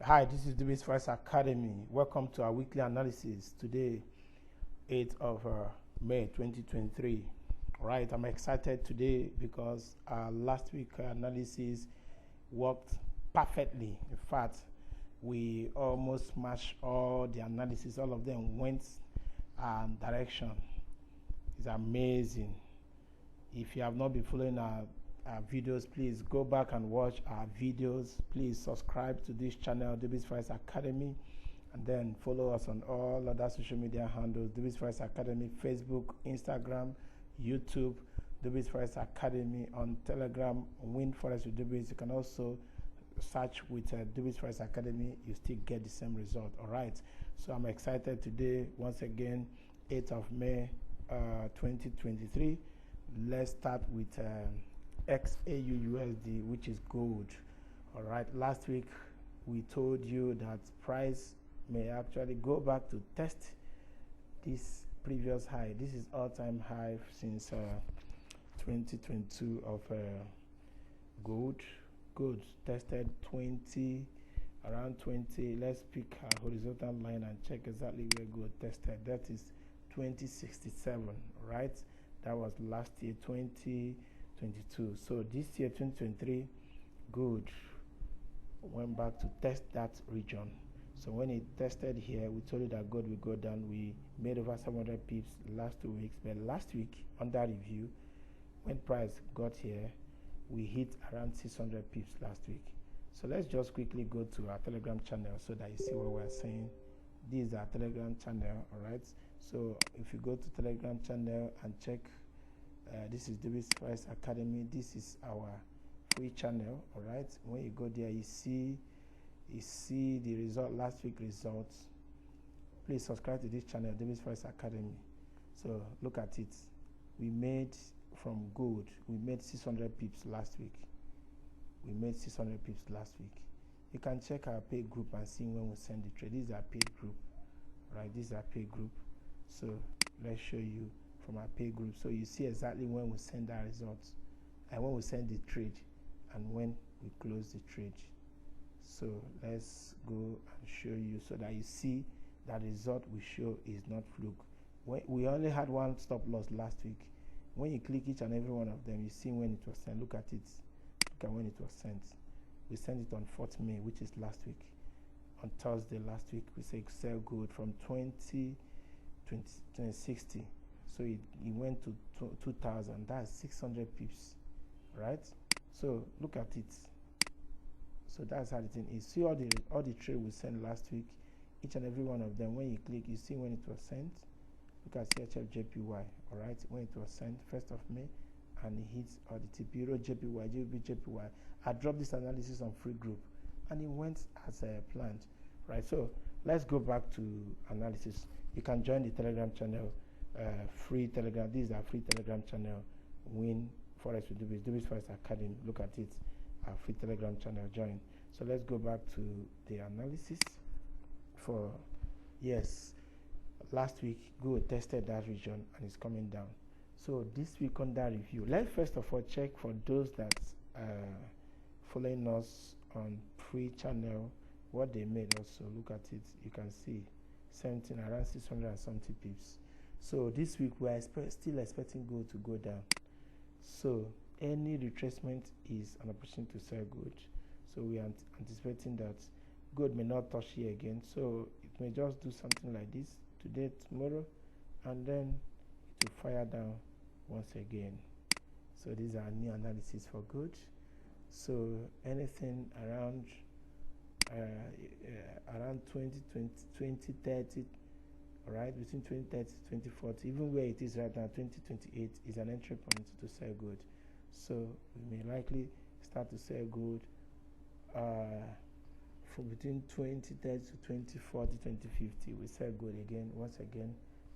Hi, this is the GBP Academy. Welcome to our weekly analysis. Today, 8th of May 2023. Right, I'm excited today because our last week analysis worked perfectly. In fact, we almost matched all the analysis. All of them went direction. It's amazing. If you have not been following our videos, please go back and watch our videos. Please subscribe to this channel, GBP Academy, and then follow us on all other social media handles, GBP Academy, Facebook, Instagram, YouTube, GBP Academy, on Telegram, Win Forex with DBS. You can also search with GBP Academy. You still get the same result. All right, so I'm excited today. Once again, 8th of May 2023. Let's start with XAUUSD, which is gold. All right, last week we told you that price may actually go back to test this previous high. This is all-time high since 2022 of gold. Gold tested 20, around 20. Let's pick a horizontal line and check exactly where gold tested. That is 2067, right? That was last year, 2022. So this year, 2023, gold went back to test that region. So when it tested here, we told you that gold will go down. We made over 700 pips last 2 weeks. But last week, under review, when price got here, we hit around 600 pips last week. So let's just quickly go to our Telegram channel so that you see what we're saying. This is our Telegram channel, all right? So if you go to Telegram channel and check, this is GBP Academy. This is our free channel, all right? When you go there, you see the result, last week results. Please subscribe to this channel, GBP Academy. So look at it. We made from gold, we made 600 pips last week. We made 600 pips last week. You can check our paid group and see when we send the trade. This is our paid group, right? This is our paid group. So let's show you from our pay group, so you see exactly when we send our results and when we send the trade and when we close the trade. So let's go and show you so that you see that result we show is not fluke. We only had one stop loss last week. When you click each and every one of them, you see when it was sent. Look at it. Look at when it was sent. We sent it on 4th May, which is last week. On Thursday last week, we say sell gold from 2060. So it went to 2000. That's 600 pips, right? So look at it. So that's how the thing is. See all the trade we sent last week, each and every one of them. When you click, you see when it was sent. Look at CHF JPY, all right? When it was sent 1st of May, and it hits all the TP, Euro JPY, GBP JPY. I dropped this analysis on free group, and it went as planned, right? So let's go back to analysis. You can join the Telegram channel. Free Telegram. This is our free Telegram channel. Win Forex with GBP Academy. Look at it. Our free Telegram channel. Join. So let's go back to the analysis. For yes, last week gold tested that region and it's coming down. So this week under review, let's first of all check for those that following us on free channel what they made. Also look at it. You can see 17 around 600 and something pips. So this week we are still expecting gold to go down. So any retracement is an opportunity to sell gold. So we are anticipating that gold may not touch here again. So it may just do something like this today, tomorrow, and then it will fire down once again. So these are new analysis for gold. So anything around 2030. All right, between 2030 to 2040, even where it is right now, 2028 is an entry point to sell gold. So we may likely start to sell gold from between 2030 to 2040, 2050. We sell gold again, once again,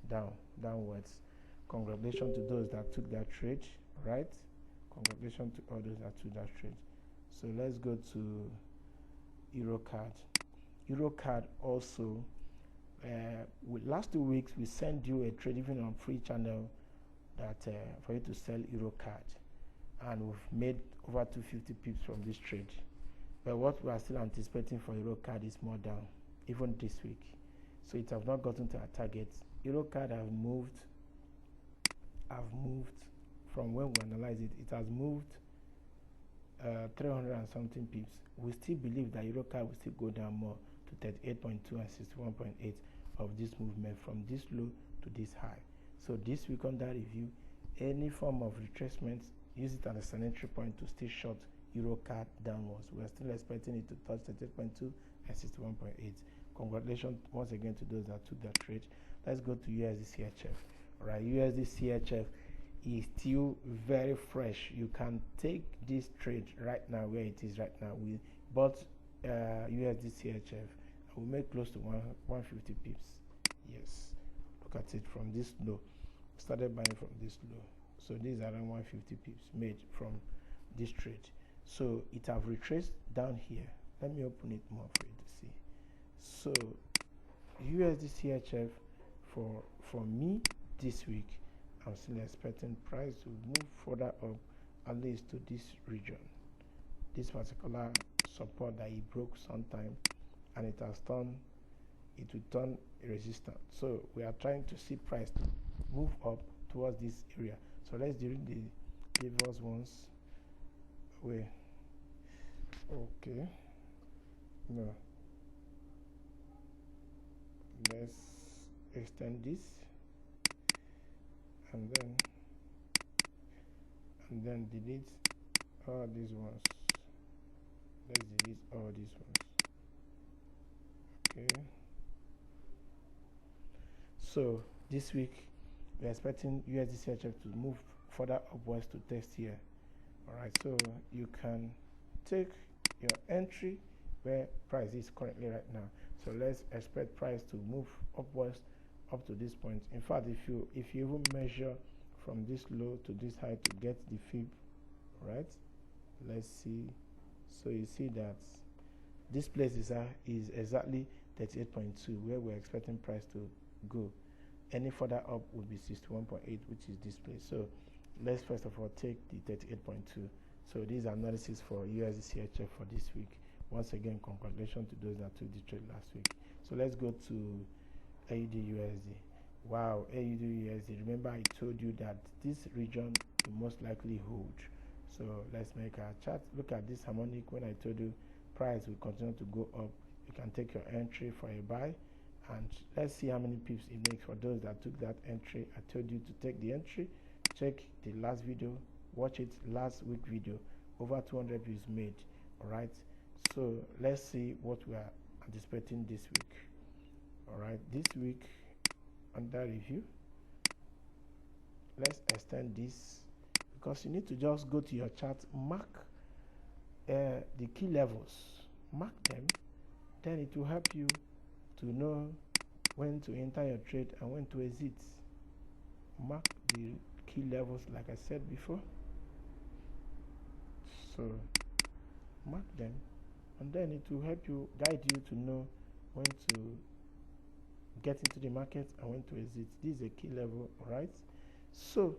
downwards. Congratulations to those that took that trade, right? Congratulations to all those that took that trade. So let's go to EuroCAD. EuroCAD also. With last 2 weeks we sent you a trade even on free channel that for you to sell EuroCAD, and we've made over 250 pips from this trade. But what we are still anticipating for Euro CAD is more down, even this week. So it have not gotten to our target. Euro CAD have moved from when we analyze it. It has moved 300 and something pips. We still believe that Euro CAD will still go down more to 38.2 and 61.8 of this movement from this low to this high. So this week under review, any form of retracement, use it as an entry point to stay short Euro CAD downwards. We are still expecting it to touch 38.2 and 61.8. Congratulations once again to those that took that trade. Let's go to USD CHF. All right, USD CHF is still very fresh. You can take this trade right now where it is right now. We bought USD CHF. We make close to 150 pips. Yes, look at it from this low. Started buying from this low. So these are around 150 pips made from this trade. So it have retraced down here. Let me open it more for you to see. So USD CHF for me this week, I'm still expecting price to move further up at least to this region. This particular support that he broke sometime, and it will turn a resistance. So we are trying to see price to move up towards this area. So let's do the previous ones. Okay, no, let's extend this and then delete all these ones. Let's delete all these ones. Okay, so this week we're expecting USD CHF to move further upwards to test here. Alright, so you can take your entry where price is currently right now. So let's expect price to move upwards up to this point. In fact, if you even measure from this low to this high to get the fib, right? Let's see. So you see that this place is exactly 38.2 where we're expecting price to go. Any further up would be 61.8, which is this place. So let's first of all take the 38.2. So this analysis for USD CHF for this week. Once again, congratulations to those that took the trade last week. So let's go to AUD USD. Wow, AUD USD. Remember I told you that this region will most likely hold. So let's make our chart. Look at this harmonic. When I told you price will continue to go up, you can take your entry for a buy. And let's see how many pips it makes for those that took that entry. I told you to take the entry. Check the last video, watch it, last week video, over 200 views made. All right, so let's see what we are anticipating this week. All right, this week under review, let's extend this because you need to just go to your chart, mark the key levels, mark them, then it will help you to know when to enter your trade and when to exit. Mark the key levels like I said before. So mark them and then it will help you, guide you to know when to get into the market and when to exit. This is a key level, right? So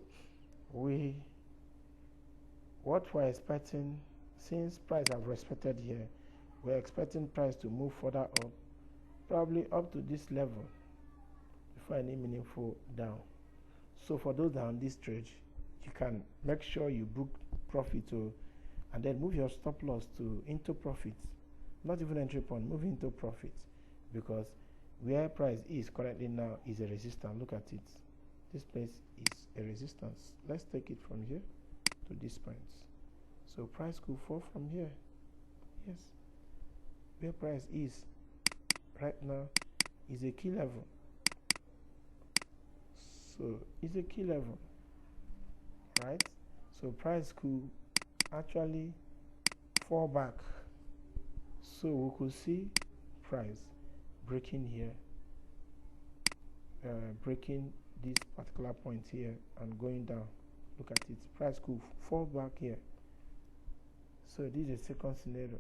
what we're expecting, since price have respected here, we're expecting price to move further up, probably up to this level before any meaningful down. So for those that are on this trade, you can make sure you book profit and then move your stop loss into profits. Not even entry point, move into profits, because where price is currently now is a resistance. Look at it. This place is a resistance. Let's take it from here to this point. So price could fall from here. Yes. Where price is right now is a key level. So it's a key level, right? So price could actually fall back. So we could see price breaking here, breaking this particular point here and going down. Look at it. Price could fall back here. So this is a second scenario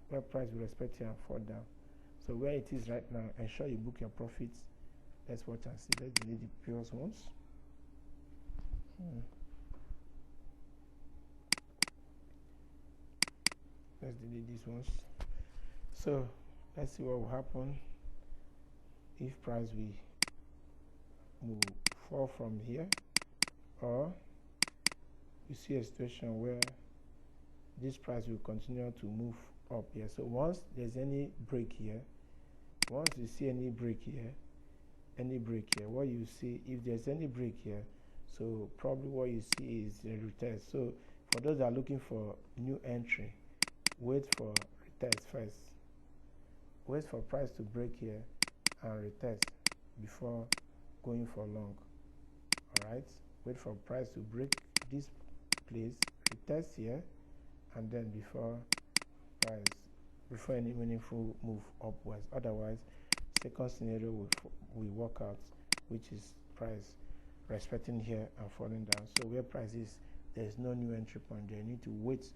where price will respect here and fall down. So where it is right now, ensure you book your profits. Let's watch and see. Let's delete the previous ones. let's delete these ones. So let's see what will happen if price will fall from here, or you see a situation where this price will continue to move up here. So once there's any break here, once you see any break here, what you see, if there's any break here, so probably what you see is a retest. So for those that are looking for new entry, wait for retest first. Wait for price to break here and retest before going for long. Alright, wait for price to break this place, retest here, and then before any meaningful move upwards. Otherwise, second scenario will work out, which is price respecting here and falling down. So where price is, there is no new entry point there. You need to wait,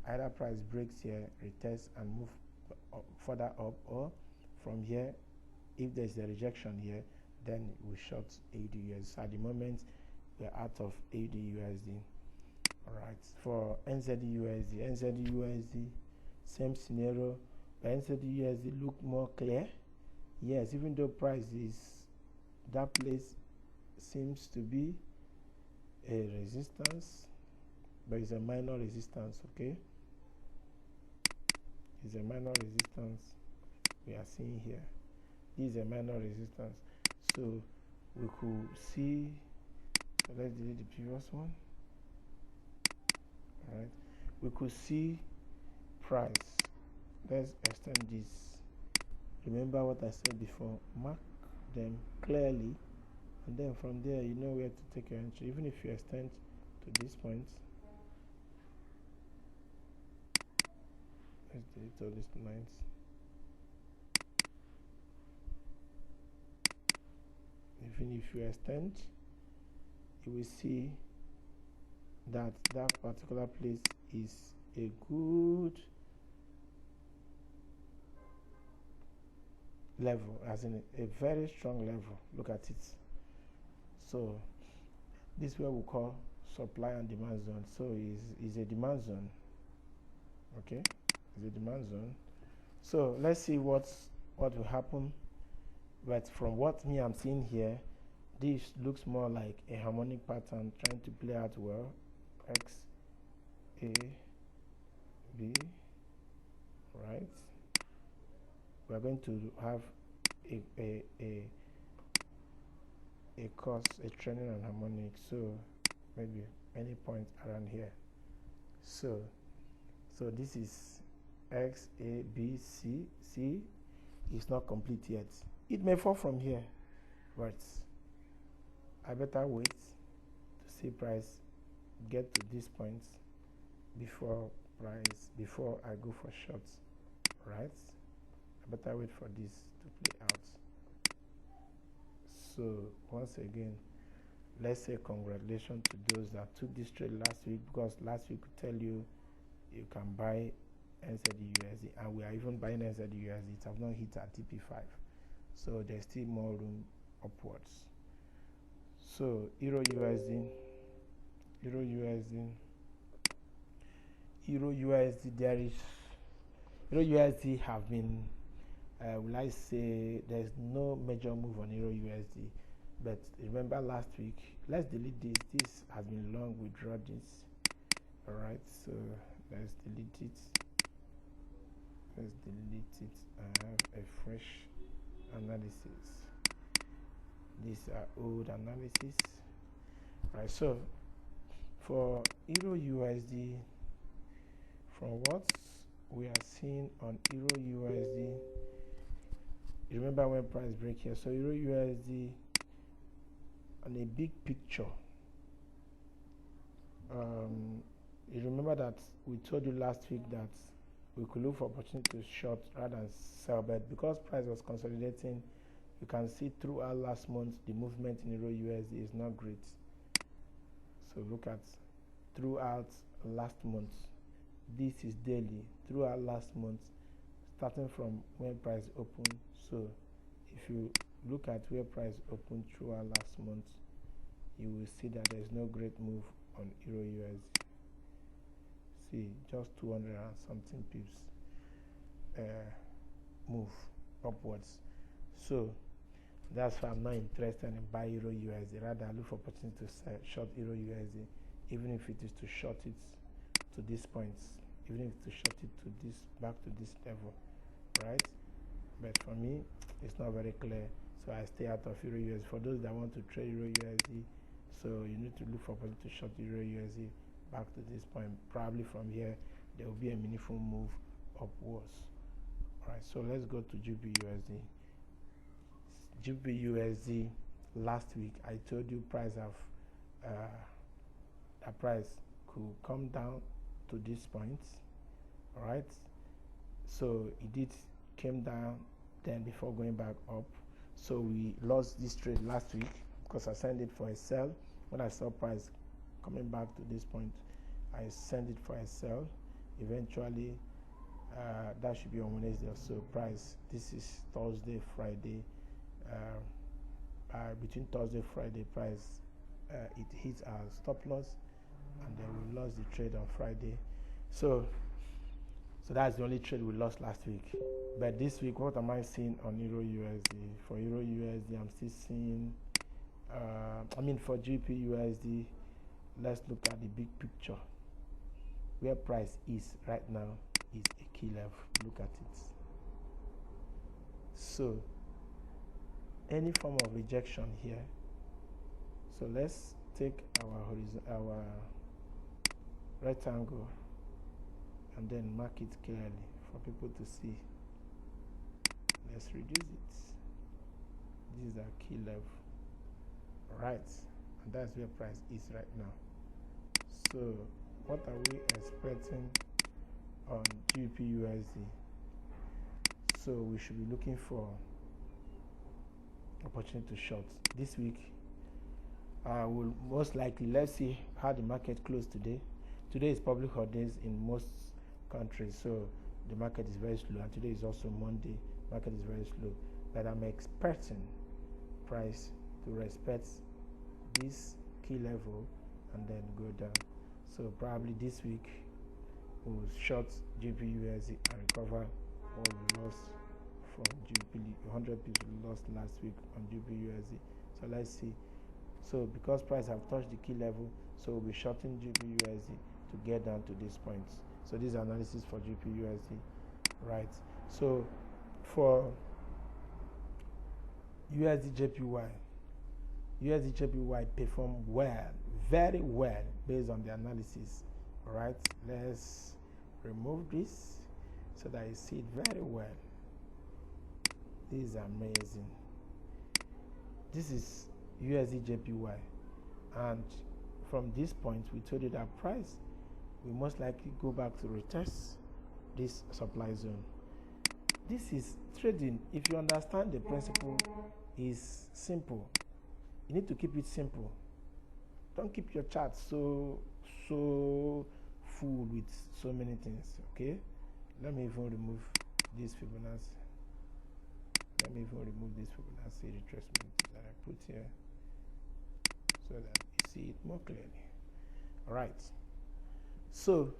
either price breaks here, retest and move further up, or from here, if there's a rejection here, then we short AUD USD. So at the moment we're out of AUD USD. Alright, for NZD USD, same scenario, but NZD USD look more clear. Yes, even though price is, that place seems to be a resistance, but it's a minor resistance. Okay, it's a minor resistance we are seeing here. This is a minor resistance, so we could see, so let's delete the previous one. All right, we could see price, let's extend this. Remember what I said before, mark them clearly, and then from there you know where to take your entry. Even if you extend to this point, let's delete all these lines. Even if you extend, you will see that that particular place is a good level, as in a very strong level. Look at it. So this is what we call supply and demand zone. So is a demand zone. Okay, is a demand zone. So let's see what will happen. But from what I'm seeing here, this looks more like a harmonic pattern trying to play out well. X, A, B, right? We are going to have a trending and harmonic, so maybe any point around here. So this is X, A, B, C. C is not complete yet. It may fall from here, but I better wait to see price get to this point before I go for shorts, right? I better wait for this to play out. So once again, let's say congratulations to those that took this trade last week, because last week we tell you can buy NZD USD, and we are even buying NZD USD. It have not hit at TP5, so there's still more room upwards. So Euro USD, there is Euro USD have been, will I say, there's no major move on Euro USD. But remember last week, let's delete this. This has been long. Withdraw this. All right, so let's delete it. Let's delete it and have a fresh analysis. These are old analysis. Right, so for Euro USD, from what we are seeing on Euro USD, remember when price break here, so Euro USD on a big picture, you remember that we told you last week that we could look for opportunity to short rather than sell, but because price was consolidating, you can see throughout last month the movement in Euro USD is not great. So look at throughout last month, this is daily, throughout last month, starting from when price opened. So if you look at where price opened throughout last month, you will see that there is no great move on Euro USD. see just 200 and something pips move upwards. So that's why I'm not interested in buy Euro USD. Rather, I look for opportunity to sell short Euro USD, even if it is to short it to these points, even if to short it to this, back to this level, right? But for me, it's not very clear, so I stay out of Euro USD. For those that want to trade Euro USD, so you need to look for opportunity to short Euro USD back to this point. Probably from here there will be a meaningful move upwards. All right, so let's go to GBP USD. GBP USD last week I told you price of the price could come down to this point. All right, so it did came down then before going back up. So we lost this trade last week because I sent it for a sell. When I saw price coming back to this point, I sent it for a sell. Eventually that should be on Wednesday or so. Price, this is Thursday, Friday, between Thursday Friday price it hits our stop loss, and then we lost the trade on Friday. So that's the only trade we lost last week. But this week, what am I seeing on Euro USD? For Euro USD, I'm still seeing for GBP USD, let's look at the big picture. Where price is right now is a key level. Look at it. So any form of rejection here. So let's take our rectangle and then mark it clearly for people to see. Let's reduce it. This is our key level, right? And that's where price is right now. So what are we expecting on GBP USD? So we should be looking for opportunity to short this week. Will most likely, let's see how the market closed today. Today is public holidays in most countries, so the market is very slow, and today is also Monday. Market is very slow, but I'm expecting price to respect this key level and then go down. So probably this week we'll short GBP USD and recover what we lost from GBP. 100 pips we lost last week on GBP USD. So let's see. So because price have touched the key level, so we'll be shorting GBP USD to get down to this point. So this is analysis for GBP USD, right? So for USD JPY performed well, very well based on the analysis. All right, let's remove this so that you see it very well. This is amazing. This is USD JPY, and from this point we told you that price will most likely go back to retest this supply zone. This is trading. If you understand the principle, is simple. You need to keep it simple. Don't keep your chart so full with so many things. Okay, let me even remove this Fibonacci. Let me even remove this Fibonacci retracement that I put here so that you see it more clearly. All right, so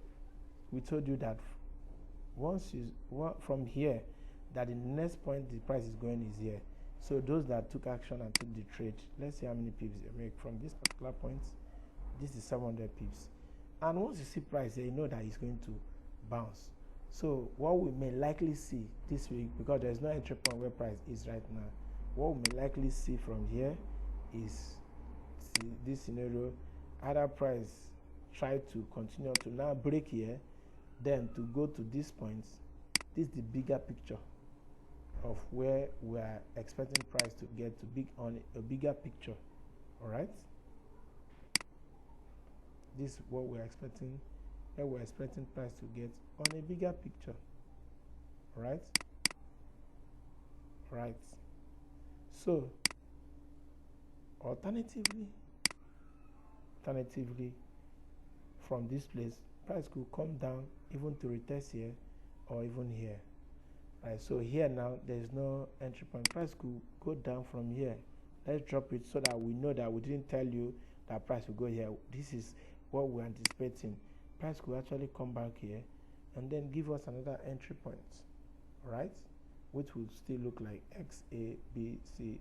we told you that once you from here, that the next point the price is going is here. So those that took action and took the trade, let's see how many pips they make from this particular point. This is 700 pips, and once you see price here, you know that it's going to bounce. So what we may likely see this week, because there's no entry point where price is right now, what we may likely see from here is this scenario: either price try to continue to now break here, then to go to this point. This is the bigger picture of where we are expecting price to get to, on a bigger picture. All right, this is what we're expecting, where we're expecting price to get on a bigger picture. All right, so alternatively from this place, price could come down even to retest here or even here. Right, so here now there's no entry point. Price could go down from here. Let's drop it so that we know that we didn't tell you that price will go here. This is what we're anticipating. price could actually come back here and then give us another entry point, right, which will still look like XAUUSD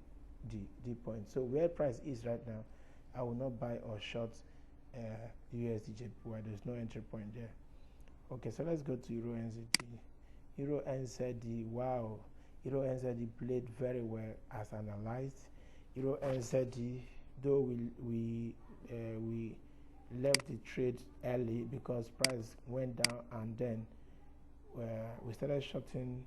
point. So where price is right now, I will not buy or short USD JPY. There's no entry point there. Okay, so let's go to Euro NZD. Euro NZD, wow, Euro NZD played very well as analyzed. Euro NZD, though we left the trade early because price went down, and then we started shorting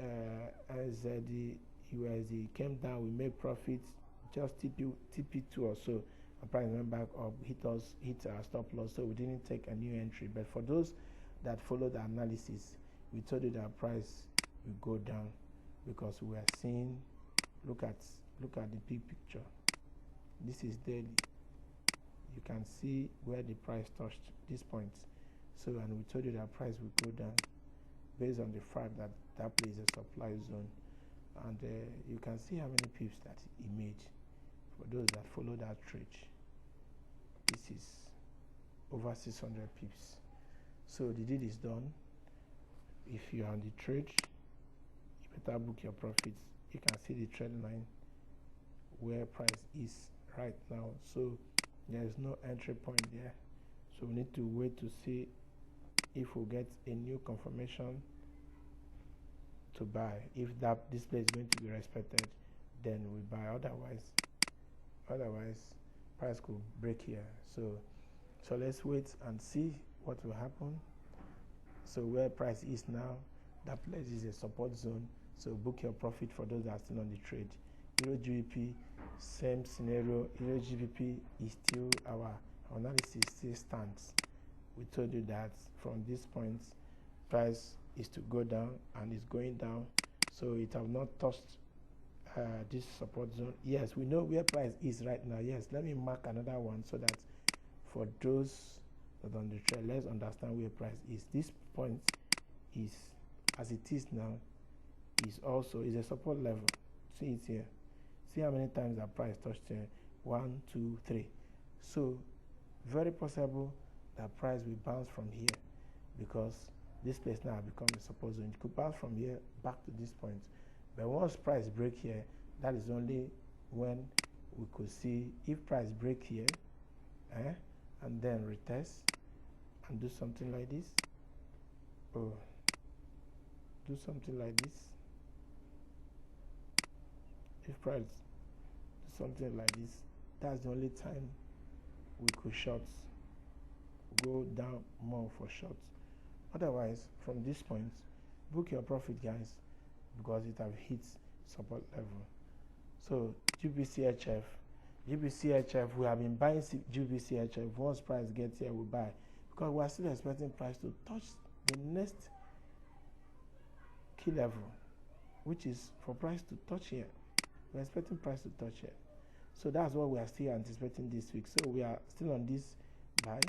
NZD USD. Came down, we made profits, just TP2 or so, and price went back up, hit our stop loss, so we didn't take a new entry. But for those that followed the analysis, we told you that price will go down because we are seeing, look at the big picture. This is daily. You can see where the price touched this point. So, and we told you that price will go down based on the fact that that place is a supply zone, and you can see how many pips that it made for those that follow that trade. This is over 600 pips. So the deal is done. If you are on the trade, you better book your profits. You can see the trend line where price is right now. So there is no entry point there. So we need to wait to see if we get a new confirmation to buy. If this place is going to be respected, then we buy. Otherwise price could break here. So let's wait and see what will happen. So where price is now, that place is a support zone. So book your profit for those that are still on the trade. Euro GBP, same scenario. Euro GBP is still, our analysis still stands. We told you that from this point, price is to go down, and it's going down. So it have not touched this support zone. Yes, we know where price is right now. Yes, let me mark another one so that for those that are on the trade, let's understand where price is. This point is, as it is now, is a support level. See it here. See how many times that price touched here. 1, 2, 3. So very possible that price will bounce from here, because this place now becomes a support zone. It could bounce from here back to this point. But once price break here, that is only when we could see if price break here, and then retest and do something like this, or do something like this. If price do something like this, that's the only time we could short, go down more for shorts. Otherwise, from this point, book your profit, guys, because it have hit support level. So GBP CHF, we have been buying GBP CHF. Once price gets here, we buy, because we are still expecting price to touch the next key level, which is for price to touch here. We're expecting price to touch here. So that's what we are still anticipating this week. So we are still on this buy.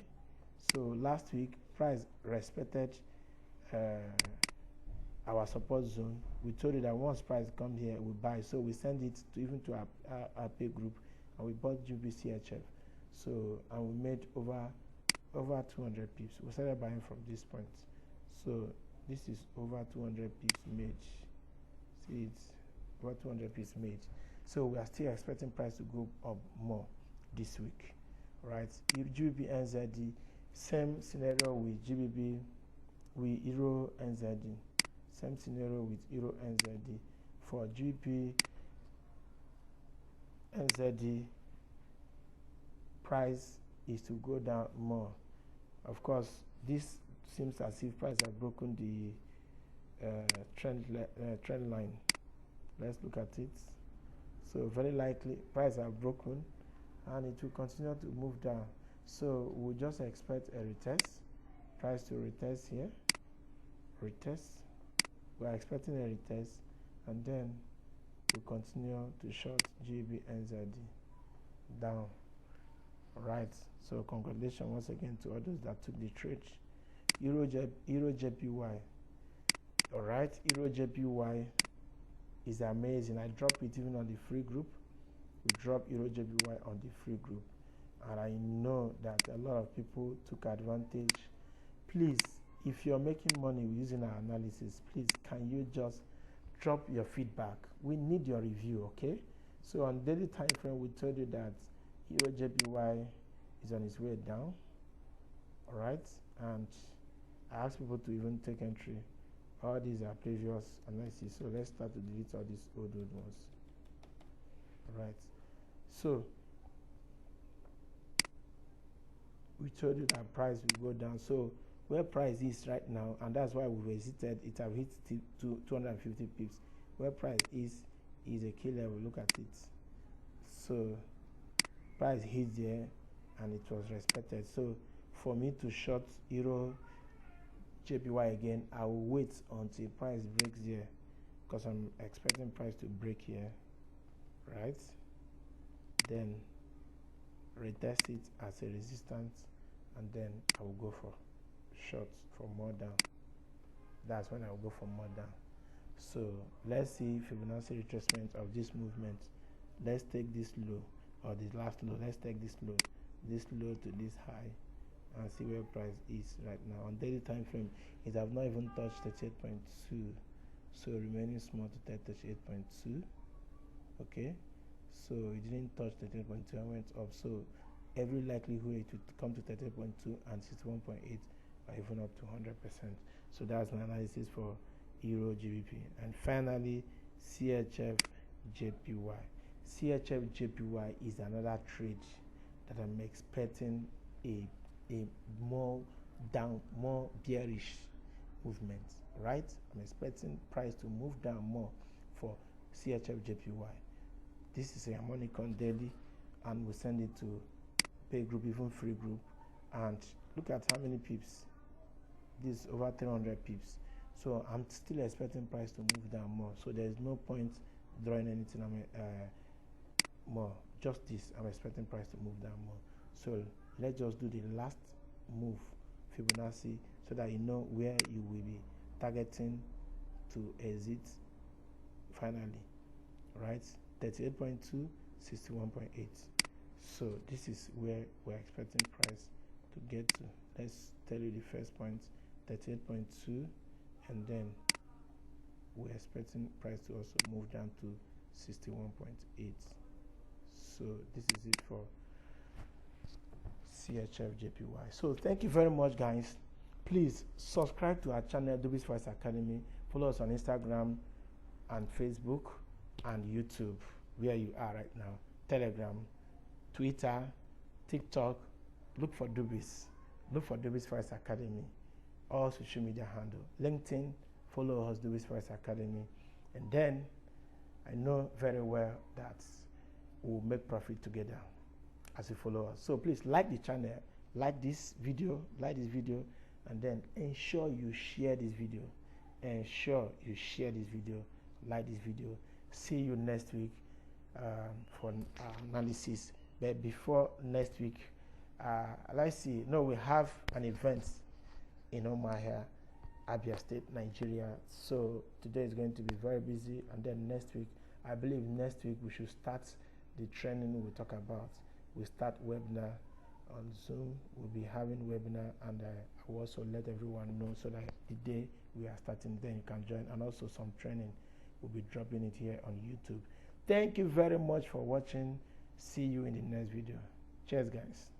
So last week, price respected our support zone. We told you that once price comes here, we buy. So we send it to our pay group, and we bought GBP CHF. So, and we made over 200 pips. We started buying from this point. So this is over 200 pips made. See, it's over 200 pips made. So we are still expecting price to go up more this week, right? If GBP NZD, same scenario with Euro NZD. Same scenario with Euro NZD. For GBP NZD, price is to go down more. Of course, this seems as if price has broken the trend line. Let's look at it. So very likely price have broken, and it will continue to move down. So we'll just expect a retest, price to retest here, we're expecting a retest, and then we'll continue to short GBP NZD down. Alright, so congratulations once again to others that took the trade. Euro JPY. Alright, Euro JPY is amazing. I dropped it even on the free group. We dropped Euro JPY on the free group, and I know that a lot of people took advantage. Please, if you're making money using our analysis, please can you just drop your feedback? We need your review, okay? So on daily time frame, we told you that Euro JPY is on its way down, all right? And I asked people to even take entry. All these are previous analysis, so let's start to delete all these old ones. All right, so we told you that price will go down. So where price is right now, and that's why we visited, it have hit to 250 pips. Where price is a key level. Look at it. So price hit there and it was respected. So for me to short Euro JPY again, I will wait until price breaks here, because I'm expecting price to break here, right? Then retest it as a resistance, and then I will go for shorts for more down. That's when I will go for more down. So let's see Fibonacci retracement of this movement. Let's take this low, or this last low. Let's take this low to this high, and see where price is right now. On daily time frame, it have not even touched 38.2, so remaining small to 38.2. okay, so it didn't touch 38.2 and went up, so every likelihood it would come to 38.2 and 61.8, or even up to 100%. So that's an analysis for Euro GBP. And finally, CHF JPY. CHF JPY is another trade that I'm expecting a more bearish movement, right? I'm expecting price to move down more for CHF JPY. This is a harmonic on daily, and we'll send it to pay group, even free group. And look at how many pips. This is over 300 pips. So I'm still expecting price to move down more. So there's no point drawing anything more. Just this, I'm expecting price to move down more. So let's just do the last move, Fibonacci, so that you know where you will be targeting to exit finally, right? 38.2, 61.8. So this is where we're expecting price to get to. Let's tell you the first point, 38.2, and then we're expecting price to also move down to 61.8. So this is it for CHF JPY. So thank you very much, guys. Please subscribe to our channel, Dubis Forex Academy. Follow us on Instagram and Facebook and YouTube, where you are right now. Telegram, Twitter, TikTok. Look for Dubis. Look for Dubis Forex Academy. All social media handle. LinkedIn, follow us, Dubis Forex Academy. And then I know very well that we'll make profit together as you follow us. So please like the channel, like this video, and then ensure you share this video. Like this video. See you next week for analysis. But before next week, let's see. No, we have an event in Omahia, Abia State, Nigeria. So today is going to be very busy, and then next week, I believe next week we should start the training we talk about. We start webinar on Zoom. We'll be having webinar, and I will also let everyone know, so that the day we are starting, then you can join, and also some training. We'll be dropping it here on YouTube. Thank you very much for watching. See you in the next video. Cheers, guys.